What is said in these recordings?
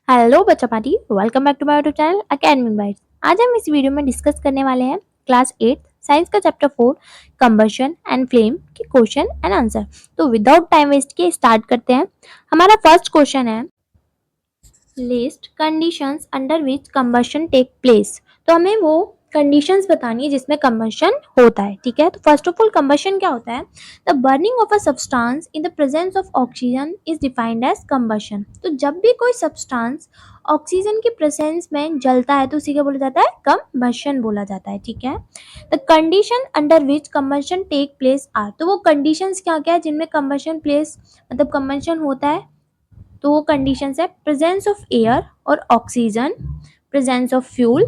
Hello बच्चा party, welcome back to my YouTube channel Academic Bytes. आज हम इस वीडियो में डिस्कस करने वाले हैं क्लास 8 साइंस का चैप्टर 4 कंबशन एंड फ्लेम के क्वेश्चन एंड आंसर। तो विदाउट टाइम वेस्ट के स्टार्ट करते हैं। हमारा फर्स्ट क्वेश्चन है list conditions under which combustion take place. तो हमें वो कंडीशंस बतानी है जिसमें कंबशन होता है। ठीक है, तो फर्स्ट ऑफ ऑल कंबशन क्या होता है? The burning of a substance in the presence of oxygen is defined as combustion. तो जब भी कोई सब्सटेंस ऑक्सीजन की प्रेजेंस में जलता है तो उसी क्या बोला जाता है? कंबशन बोला जाता है। ठीक है, the condition under which combustion take place are. तो वो कंडीशंस क्या क्या है जिनमें कंबशन प्लेस मतलब कंबशन होता है? तो वो कंडीशंस है प्रेजेंस ऑफ एयर और ऑक्सीजन, प्रेजेंस ऑफ फ्यूल,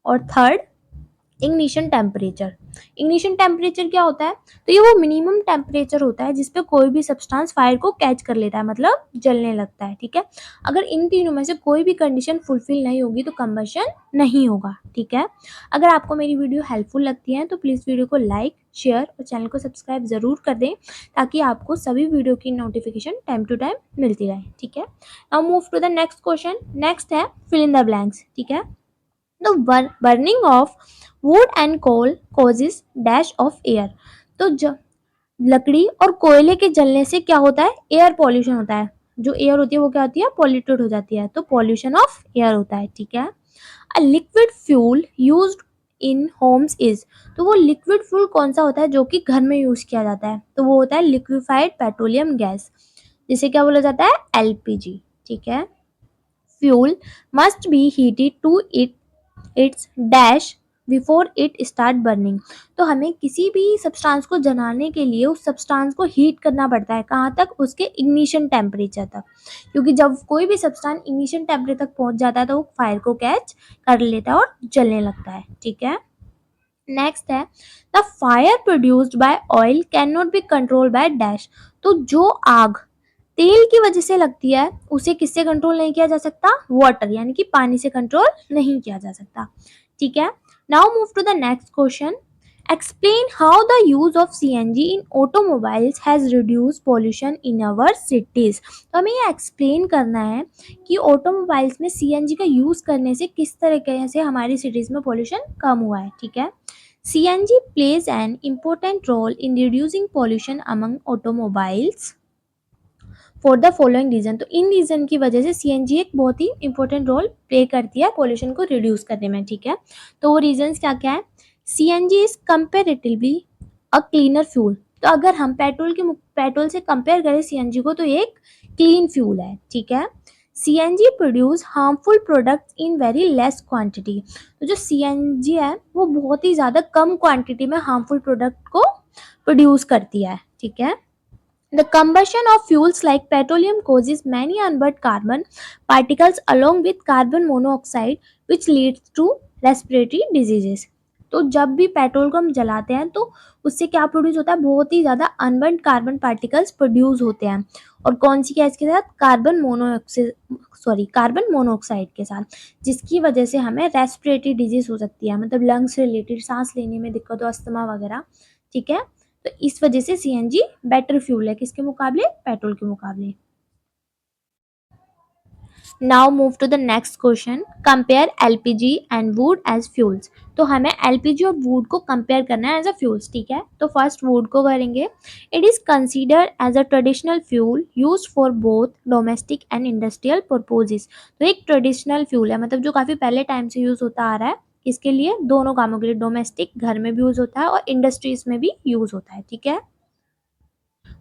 और third ignition temperature. Ignition temperature क्या होता है? तो ये वो मिनिमम टेम्परेचर होता है जिसपे कोई भी सब्सटेंस फायर को कैच कर लेता है, मतलब जलने लगता है। ठीक है, अगर इन तीनों में से कोई भी कंडीशन फुलफिल नहीं होगी तो कंबशन नहीं होगा। ठीक है, अगर आपको मेरी वीडियो हेल्पफुल लगती है तो प्लीज़ वीडियो को लाइक, शेयर और चैनल को सब्सक्राइब ज़रूर कर दें ताकि आपको सभी वीडियो की नोटिफिकेशन टाइम टू टाइम मिलती रहे। ठीक है, now move to the next question. Next है फिल इन द ब्लैंक्स। ठीक है, the burning of wood and coal causes dash of air. तो लकड़ी और कोयले के जलने से क्या होता है? एयर पॉल्यूशन होता है। जो एयर होती है वो क्या होती है? पॉल्यूटेड हो जाती है, तो पॉल्यूशन ऑफ एयर होता है। ठीक है, a liquid fuel used in Holmes is. तो वो लिक्विड फ्यूल कौन सा होता है जो कि घर में यूज किया जाता है? तो वो होता है लिक्विफाइड पेट्रोलियम गैस, जिसे क्या बोला जाता है? एलपीजी। ठीक है, fuel must be heated to its dash before it start burning. तो हमें किसी भी सब्सटेंस को जलाने के लिए उस सब्सटेंस को हीट करना पड़ता है। कहाँ तक? उसके इग्निशन टेम्परेचर तक, क्योंकि जब कोई भी सब्सटेंस इग्निशन टेम्परेचर तक पहुंच जाता है तो वो फायर को कैच कर लेता है और जलने लगता है। ठीक है, नेक्स्ट है the fire produced by oil can not be control by dash. तो जो आग तेल की वजह से लगती है उसे किससे कंट्रोल नहीं किया जा सकता? वाटर यानी कि पानी से कंट्रोल नहीं किया जा सकता। ठीक है, now move to the next question. Explain how the use of CNG in automobiles has reduce pollution in our cities. तो हमें ये एक्सप्लेन करना है कि ऑटोमोबाइल्स में सीएनजी का यूज करने से किस तरीके से हमारी सिटीज में पॉल्यूशन कम हुआ है। ठीक है, CNG plays an important role in reducing pollution among automobiles for the following reason. तो इन रीजन की वजह से सीएनजी एक बहुत ही इंपॉर्टेंट रोल प्ले करती है पॉल्यूशन को रिड्यूस करने में। ठीक है, तो वो रीजन क्या क्या है? CNG is comparatively a cleaner fuel. तो अगर हम पेट्रोल से कंपेयर करें सीएनजी को तो एक क्लीन फ्यूल है। ठीक है, CNG produce harmful products in very less quantity. तो जो सीएनजी है वो बहुत ही ज़्यादा कम क्वांटिटी में हार्मफुल प्रोडक्ट को प्रोड्यूस करती है। ठीक है, the combustion of fuels like petroleum causes many unburned carbon particles along with carbon monoxide which leads to respiratory diseases। तो जब भी पेट्रोल को हम जलाते हैं तो उससे क्या प्रोड्यूस होता है? बहुत ही ज़्यादा अनबर्न्ड कार्बन पार्टिकल्स प्रोड्यूस होते हैं। और कौन सी गैस के साथ? कार्बन मोनोऑक्साइड के साथ, जिसकी वजह से हमें रेस्पिरेटरी डिजीज हो सकती है, मतलब लंग्स रिलेटेड, सांस लेने में दिक्कत हो, अस्थमा वगैरह। ठीक है, तो इस वजह से सीएनजी बेटर फ्यूल है किसके मुकाबले? पेट्रोल के मुकाबले। Now move to the next question. Compare LPG and wood as fuels. तो हमें एलपीजी और वुड को कंपेयर करना है एज अ फ्यूल्स। ठीक है, तो फर्स्ट वुड को करेंगे। It is considered as a traditional fuel use for both domestic and industrial purposes. तो एक ट्रेडिशनल फ्यूल है, मतलब जो काफ़ी पहले टाइम से यूज होता आ रहा है। इसके लिए दोनों कामों के लिए, डोमेस्टिक घर में भी यूज होता है और इंडस्ट्रीज में भी यूज होता है। ठीक है,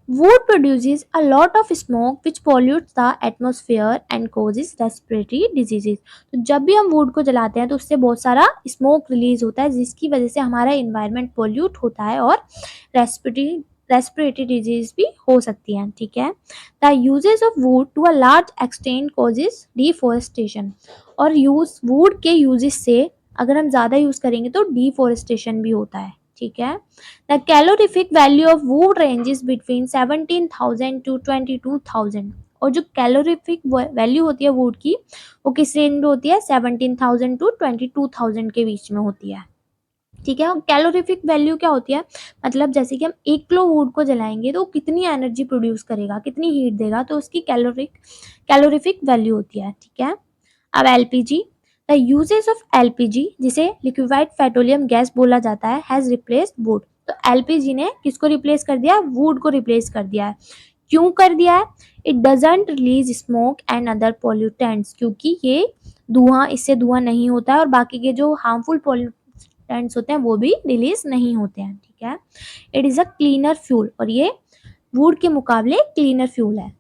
wood produces a lot of smoke which pollutes the atmosphere and causes respiratory diseases। तो जब भी हम वुड को जलाते हैं तो उससे बहुत सारा स्मोक रिलीज होता है जिसकी वजह से हमारा इन्वायरमेंट पोल्यूट होता है और रेस्पिरेटरी डिजीज भी हो सकती हैं। ठीक है, the uses of wood to a large extent causes deforestation. और यूज वुड के यूजेस से अगर हम ज़्यादा यूज़ करेंगे तो डिफोरेस्टेशन भी होता है। ठीक है, the calorific value of wood ranges between 17,000 to 22,000। और जो कैलोरीफिक वैल्यू होती है वुड की वो किस रेंज में होती है? 17,000 टू 22,000 के बीच में होती है। ठीक है, कैलोरीफिक वैल्यू क्या होती है? मतलब जैसे कि हम 1 किलो वुड को जलाएंगे तो कितनी एनर्जी प्रोड्यूस करेगा, कितनी हीट देगा, तो उसकी कैलोरिफिक वैल्यू होती है। ठीक है, अब LPG, the uses of LPG जिसे लिक्विफाइड पेट्रोलियम गैस बोला जाता है हैज रिप्लेस्ड वुड। तो एलपीजी ने किसको रिप्लेस कर दिया? वुड को रिप्लेस कर दिया है। क्यों कर दिया है? It doesn't release smoke and other pollutants, क्योंकि ये धुआं, इससे धुआं नहीं होता है और बाकी के जो हार्मफुल पोल्यूटेंट्स होते हैं वो भी रिलीज नहीं होते हैं। ठीक है, it is a cleaner fuel, और ये वुड के मुकाबले क्लीनर फ्यूल है।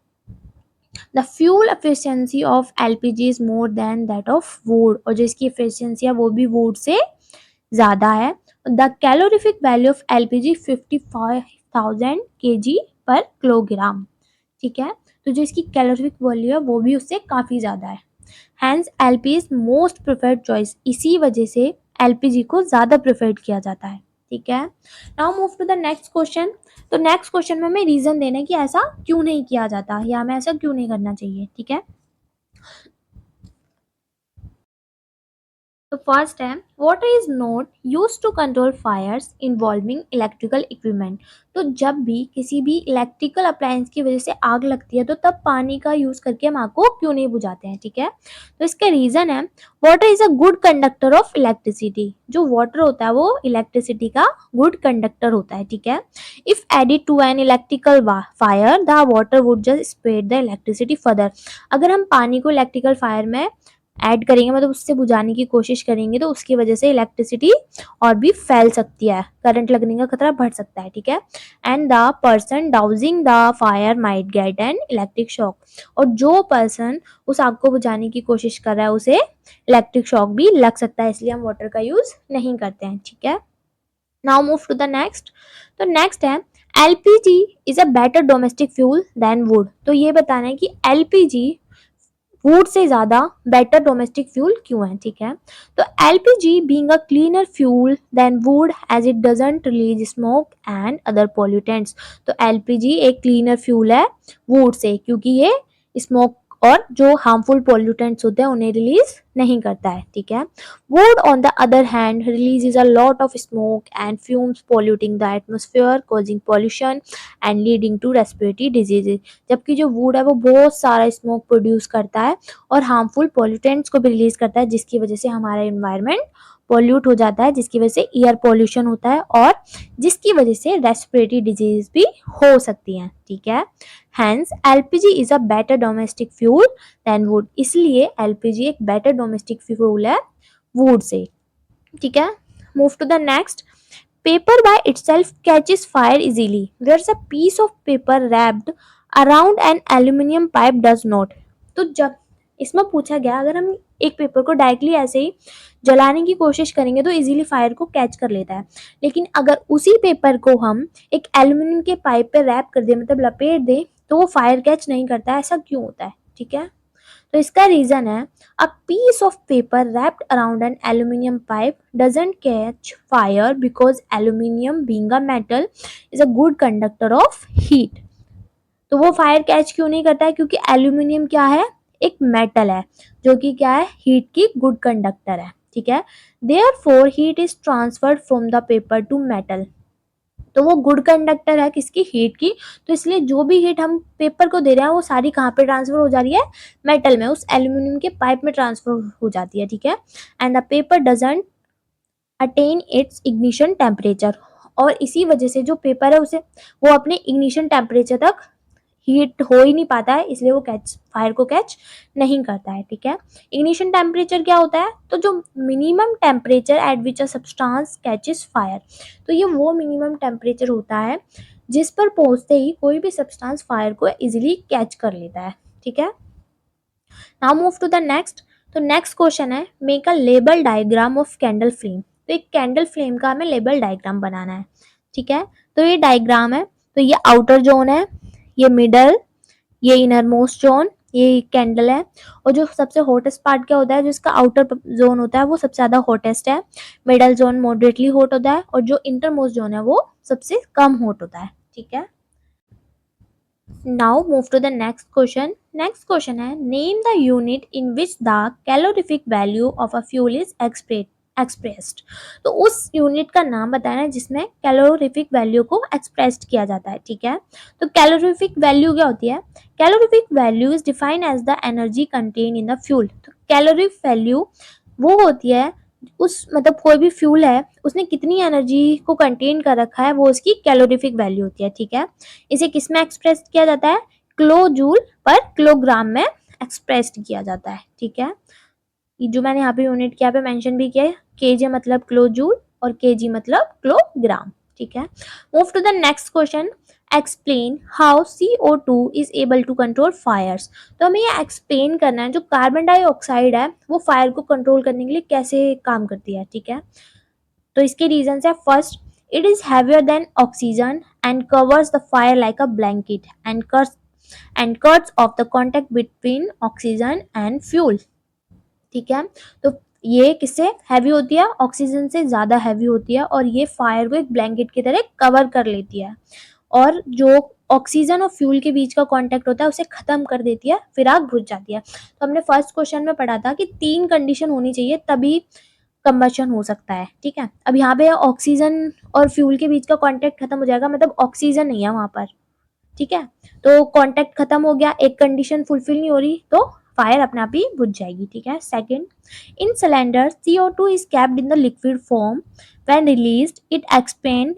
The fuel efficiency of LPG is more than that of would, और जो इसकी एफिशिएंसी है वो भी वुड से ज़्यादा है। The calorific value of LPG 55,000 kg पर किलोग्राम। ठीक है, तो जो इसकी कैलोरीफिक वैल्यू है वो भी उससे काफ़ी ज़्यादा है। Hence LP is most preferred choice, इसी वजह से एलपीजी को ज़्यादा प्रिफर्ड किया जाता है। ठीक है, now move to the next question. तो नेक्स्ट क्वेश्चन में हमें रीज़न देना है कि ऐसा क्यों नहीं किया जाता या हमें ऐसा क्यों नहीं करना चाहिए। ठीक है, तो फर्स्ट है, water is not use to control fires involving electrical equipment. तो जब भी किसी भी इलेक्ट्रिकल अप्लायंस की वजह से आग लगती है तो तब पानी का यूज करके हम आग को क्यों नहीं बुझाते हैं। ठीक है, तो इसका रीजन है, water is a good conductor of electricity. जो वाटर होता है वो इलेक्ट्रिसिटी का गुड कंडक्टर होता है। ठीक है, if added to an electrical fire the water would just spread the electricity further. अगर हम पानी को इलेक्ट्रिकल फायर में ऐड करेंगे, मतलब उससे बुझाने की कोशिश करेंगे, तो उसकी वजह से इलेक्ट्रिसिटी और भी फैल सकती है, करंट लगने का खतरा बढ़ सकता है। ठीक है, and the person dowsing the fire might get an electric shock, और जो पर्सन उस आग को बुझाने की कोशिश कर रहा है उसे इलेक्ट्रिक शॉक भी लग सकता है, इसलिए हम वाटर का यूज नहीं करते हैं। ठीक है, now move to the next. तो नेक्स्ट है, LPG is a better domestic fuel than wood. तो ये बताना है कि एलपीजी वुड से ज़्यादा बेटर डोमेस्टिक फ्यूल क्यों है। ठीक है, तो LPG being a cleaner fuel than wood as it doesn't release smoke and other pollutants. तो एलपीजी एक क्लीनर फ्यूल है वुड से, क्योंकि ये स्मोक और जो हार्मफुल पॉल्यूटेंट्स होते हैं उन्हें रिलीज नहीं करता है। ठीक है, wood on the other hand releases a lot of smoke and fumes polluting the atmosphere causing pollution and leading to respiratory diseases. जबकि जो वुड है वो बहुत सारा स्मोक प्रोड्यूस करता है और हार्मफुल पॉल्यूटेंट्स को भी रिलीज करता है, जिसकी वजह से हमारा एनवायरनमेंट पॉल्यूट हो जाता है, जिसकी वजह से एयर पॉल्यूशन होता है और जिसकी वजह से रेस्पिरेटरी डिजीज भी हो सकती हैं। ठीक है, hence LPG is a better domestic fuel than wood, इसलिए एलपीजी एक बेटर डोमेस्टिक फ्यूल है वुड से। ठीक है, move to the next. Paper by itself catches fire easily, whereas a piece of paper wrapped around an aluminum pipe does not. तो जब इसमें पूछा गया, अगर हम एक पेपर को डायरेक्टली ऐसे ही जलाने की कोशिश करेंगे तो इजीली फायर को कैच कर लेता है, लेकिन अगर उसी पेपर को हम एक एल्यूमिनियम के पाइप पे रैप कर दे, मतलब लपेट दे, तो वो फायर कैच नहीं करता है। ऐसा क्यों होता है? ठीक है, तो इसका रीजन है, a piece of paper wrapped around an aluminium pipe doesn't catch fire because aluminium being a metal is a good conductor of heat. तो वो फायर कैच क्यों नहीं करता है? क्योंकि एल्यूमिनियम क्या है? एक मेटल है जो कि क्या है? हीट की गुड कंडक्टर है। ठीक है, therefore heat is transferred from the paper to metal. तो वो गुड कंडक्टर है किसकी? हीट की। तो इसलिए जो भी हीट हम पेपर को दे रहे हैं वो सारी कहाँ पे ट्रांसफर हो जा रही है? मेटल में, उस एल्यूमिनियम के पाइप में ट्रांसफर हो जाती है। ठीक है, and the paper doesn't attain it's ignition temperature, और इसी वजह से जो पेपर है उसे वो अपने इग्निशन टेम्परेचर तक हीट हो ही नहीं पाता है, इसलिए वो कैच फायर को कैच नहीं करता है। ठीक है, इग्निशन टेम्परेचर क्या होता है? तो जो minimum temperature at which a substance catches fire, तो ये वो मिनिमम टेम्परेचर होता है जिस पर पहुंचते ही कोई भी सब्सटेंस फायर को इजीली कैच कर लेता है। ठीक है, now move to the next. तो नेक्स्ट क्वेश्चन है, make a label diagram of candle flame. तो एक कैंडल फ्लेम का हमें लेबल डायग्राम बनाना है। ठीक है, तो ये डायग्राम है, तो ये आउटर जोन है, ये मिडल, ये इनर मोस्ट जोन, ये कैंडल है, और जो सबसे हॉटेस्ट पार्ट क्या होता है? जो इसका आउटर जोन होता है वो सबसे ज्यादा हॉटेस्ट है, मिडल जोन मॉडरेटली हॉट होता है, और जो इंटर मोस्ट जोन है वो सबसे कम हॉट होता है। ठीक है, now move to the next question. Next question है, name the unit in which the calorific value of a fuel is expressed. तो उस यूनिट का नाम बताना है जिसमें कैलोरीफिक वैल्यू को एक्सप्रेस्ड किया जाता है, ठीक है। तो कैलोरीफिक वैल्यू क्या होती है? Calorific value is defined as the energy content in the fuel. तो कैलोरी वैल्यू वो होती है उस मतलब कोई भी फ्यूल है उसने कितनी एनर्जी को कंटेन कर रखा है, वो उसकी कैलोरीफिक वैल्यू होती है, ठीक है। इसे किस में एक्सप्रेस किया जाता है? किलो जूल पर किलोग्राम में एक्सप्रेस्ड किया जाता है, ठीक है। जो मैंने यहाँ पे यूनिट के यहाँ पे मेंशन भी किया है, केजे मतलब किलो जूल और केजी मतलब किलोग्राम, ठीक है। Move to the next question. Explain how CO2 is able to control fires. तो हमें ये एक्सप्लेन करना है जो कार्बन डाइऑक्साइड है वो फायर को कंट्रोल करने के लिए कैसे काम करती है, ठीक है। तो इसके रीजन है, first, it is heavier than oxygen and covers the fire like a blanket and cuts of the contact between oxygen and fuel, ठीक है। तो ये किससे हैवी होती है? ऑक्सीजन से ज्यादा हैवी होती है और ये फायर को एक ब्लैंकेट की तरह कवर कर लेती है और जो ऑक्सीजन और फ्यूल के बीच का कांटेक्ट होता है उसे खत्म कर देती है, फिर आग बुझ जाती है। तो हमने फर्स्ट क्वेश्चन में पढ़ा था कि 3 कंडीशन होनी चाहिए तभी कंबशन हो सकता है, ठीक है। अब यहाँ पे ऑक्सीजन और फ्यूल के बीच का कांटेक्ट खत्म हो जाएगा, मतलब ऑक्सीजन नहीं है वहां पर, ठीक है। तो कांटेक्ट खत्म हो गया, एक कंडीशन फुलफिल नहीं हो रही तो फायर अपने आप ही बुझ जाएगी, ठीक है। Second, in cylinder CO2 is capped in the liquid form, when released it expand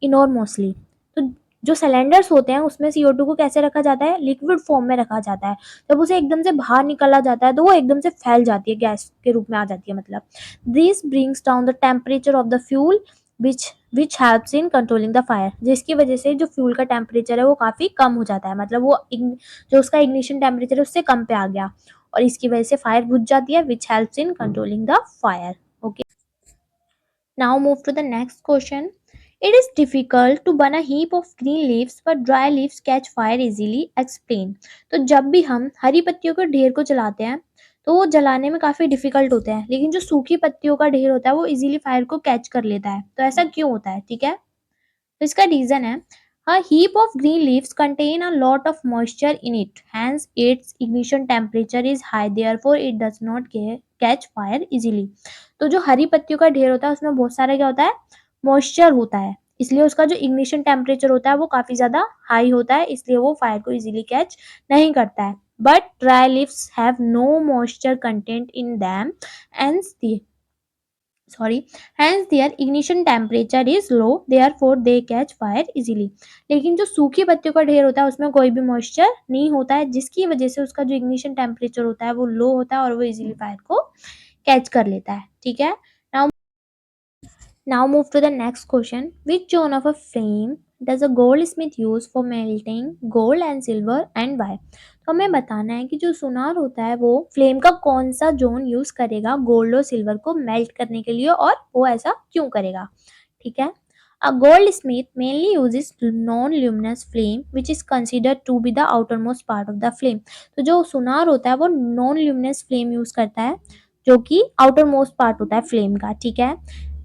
enormously. तो जो सिलेंडर्स होते हैं उसमें CO2 को कैसे रखा जाता है? लिक्विड फॉर्म में रखा जाता है। जब उसे एकदम से बाहर निकाला जाता है तो वो एकदम से फैल जाती है, गैस के रूप में आ जाती है, मतलब this brings down the temperature of the fuel which helps in controlling the fire. जिसकी वजह से जो फ्यूल का टेम्परेचर है वो काफी कम हो जाता है, मतलब वो जो उसका इग्निशन टेम्परेचर है उससे कम पे आ गया और इसकी वजह से फायर बुझ जाती है, which helps in controlling the fire. Okay, now move to the next question. It is difficult to burn a heap of green leaves but dry leaves catch fire easily, explain. तो जब भी हम हरी पत्तियों के ढेर को जलाते हैं तो वो जलाने में काफी डिफिकल्ट होते हैं, लेकिन जो सूखी पत्तियों का ढेर होता है वो इजीली फायर को कैच कर लेता है। तो ऐसा क्यों होता है, ठीक है। तो इसका रीजन है, a heap of green leaves contain a lot of moisture in it, hence its ignition temperature is high, therefore it does not catch fire easily। तो जो हरी पत्तियों का ढेर होता है उसमें बहुत सारा क्या होता है? मॉइस्चर होता है, इसलिए उसका जो इग्निशन टेम्परेचर होता है वो काफी ज्यादा हाई होता है, इसलिए वो फायर को इजीली कैच नहीं करता है। But dry leaves have no moisture content in them and hence their ignition temperature is low, therefore they catch fire easily। लेकिन जो सूखी पत्तियों का ढेर होता है उसमें कोई भी मॉइस्चर नहीं होता है, जिसकी वजह से उसका जो इग्निशन टेम्परेचर होता है वो लो होता है और वो इजीली फायर को कैच कर लेता है, ठीक है। Now Now move to the next question. Which zone of a flame does a goldsmith use for melting gold and silver and why? तो हमें बताना है कि जो सुनार होता है वो फ्लेम का कौन सा जोन यूज करेगा गोल्ड और सिल्वर को मेल्ट करने के लिए और वो ऐसा क्यों करेगा, ठीक है। A goldsmith mainly uses non-luminous flame which is considered to be the outermost part of the flame। तो जो सुनार होता है वो non-luminous flame यूज करता है जो कि आउटर मोस्ट पार्ट होता है फ्लेम का, ठीक है।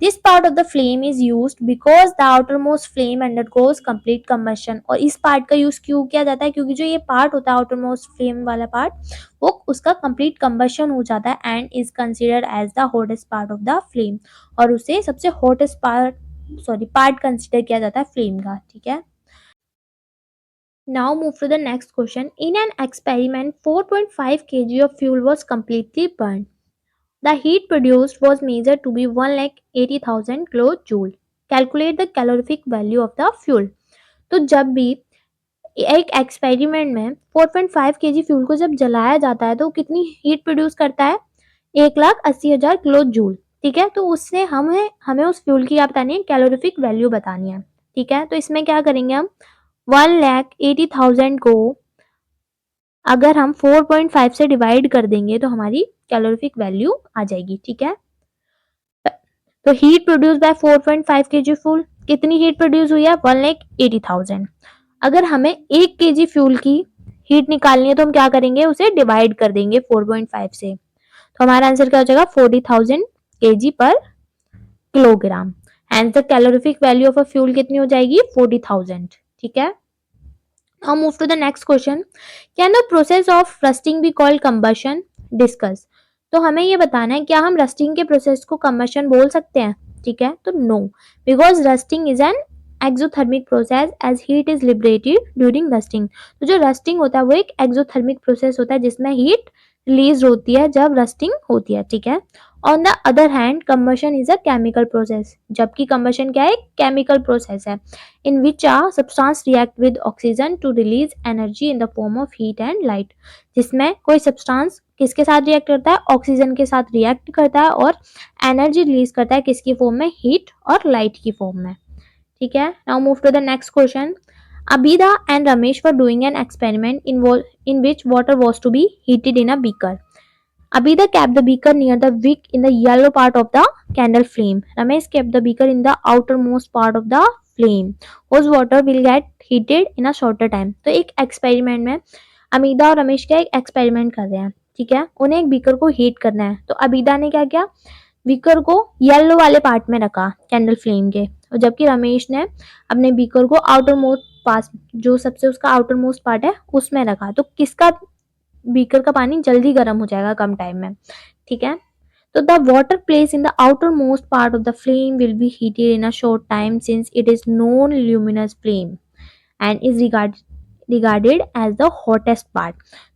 This part of the flame is use because the outermost flame undergoes complete combustion. और इस पार्ट का यूज क्यों किया जाता है? क्योंकि जो ये पार्ट होता है आउटर मोस्ट फ्लेम वाला पार्ट वो उसका कंप्लीट कम्बशन हो जाता है and is considered as the hottest part of the flame, और उसे सबसे हॉटेस्ट पार्ट कंसिडर किया जाता है फ्लेम का, ठीक है। Now move to the next question. In an experiment, 4.5 kg of fuel was completely burned. The heat produced was measured to be 1,80,000 kilojoule. Calculate the calorific value of the fuel. तो जब भी एक experiment में 4.5 kg fuel को जब जलाया जाता है तो कितनी हीट प्रोड्यूस करता है? 1,80,000 किलो जूल, ठीक है। तो उससे हमें उस फ्यूल की क्या बतानी है? कैलोरीफिक वैल्यू बतानी है, ठीक है। तो इसमें क्या करेंगे हम? 1,80,000 को अगर हम 4.5 से डिवाइड कर देंगे तो हमारी कैलोरीफिक वैल्यू आ जाएगी, ठीक है। तो heat produce by 4.5 kg fuel, कितनी हीट प्रोड्यूस हुई है? 1,80,000। अगर हमें 1 kg फ्यूल की हीट निकालनी है तो हम क्या करेंगे? उसे डिवाइड कर देंगे 4.5 से, तो हमारा आंसर क्या हो जाएगा? 40,000 kg पर kilogram. And the calorific value of a fuel कितनी हो जाएगी? 40,000, ठीक है। Now move to the next question. Can the process of rusting be called combustion? Discuss. तो हमें ये बताना है क्या हम रस्टिंग के प्रोसेस को कंबशन बोल सकते हैं, ठीक है। तो no, because rusting is an exothermic process as heat is liberated during rusting. तो जो रस्टिंग होता है वो एक एक्सोथर्मिक प्रोसेस होता है जिसमें हीट रिलीज होती है जब रस्टिंग होती है, ठीक है। On the other hand combustion is a chemical process, जबकि कंबशन क्या है, केमिकल प्रोसेस है in which a substance react with oxygen to release energy in the form of heat and light, जिसमें कोई सब्सटेंस किसके साथ रिएक्ट करता है, ऑक्सीजन के साथ रिएक्ट करता है और एनर्जी रिलीज करता है किसकी फॉर्म में, हीट और लाइट की फॉर्म में, ठीक है। Now move to the next question. Abida and Ramesh were doing an experiment in which water was to be heated in a beaker. Abida kept the beaker near the wick in the yellow part of the candle flame. Ramesh kept the beaker in the outermost part of the flame, whose water will get heated in a shorter time. तो एक experiment में अमीदा और रमेश क्या एक experiment कर रहे हैं, ठीक है। उन्हें एक बीकर को हीट करना है, तो अबीदा ने क्या किया, बीकर को येलो वाले पार्ट में रखा कैंडल फ्लेम के, और जबकि रमेश ने अपने बीकर को आउटर मोस्ट पास, जो सबसे उसका आउटर मोस्ट पार्ट है उसमें रखा। तो किसका बीकर का पानी जल्दी गर्म हो जाएगा कम टाइम में, ठीक है। तो the water placed in the outermost part of the flame will be heated in a short time since it is non luminous flame and is regarded as the hottest part.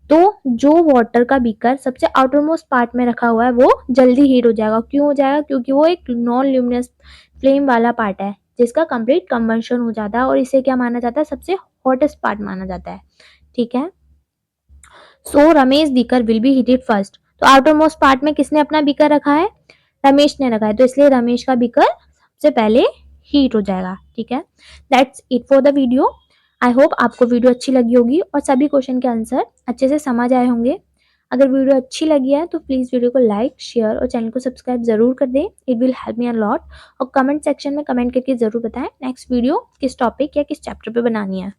तो जो water का beaker सबसे outer most part में रखा हुआ है वो जल्दी हीट हो जाएगा। क्यों हो जाएगा, क्योंकि वो एक नॉन ल्यूमिनस फ्लेम वाला पार्ट है जिसका कंप्लीट कंबंशन हो जाता है और इसे क्या माना जाता है, सबसे हॉटेस्ट पार्ट माना जाता है, ठीक है। So Ramesh beaker will be heated first. तो आउटर मोस्ट पार्ट में किसने अपना बीकर रखा है, रमेश ने रखा है, तो इसलिए रमेश का बीकर सबसे पहले हीट हो जाएगा, ठीक है। That's it for the video. I hope आपको वीडियो अच्छी लगी होगी और सभी क्वेश्चन के आंसर अच्छे से समझ आए होंगे। अगर वीडियो अच्छी लगी है तो प्लीज़ वीडियो को लाइक, शेयर और चैनल को सब्सक्राइब जरूर कर दें। It will help me a lot. और कमेंट सेक्शन में कमेंट करके जरूर बताएं नेक्स्ट वीडियो किस टॉपिक या किस चैप्टर पे बनानी है।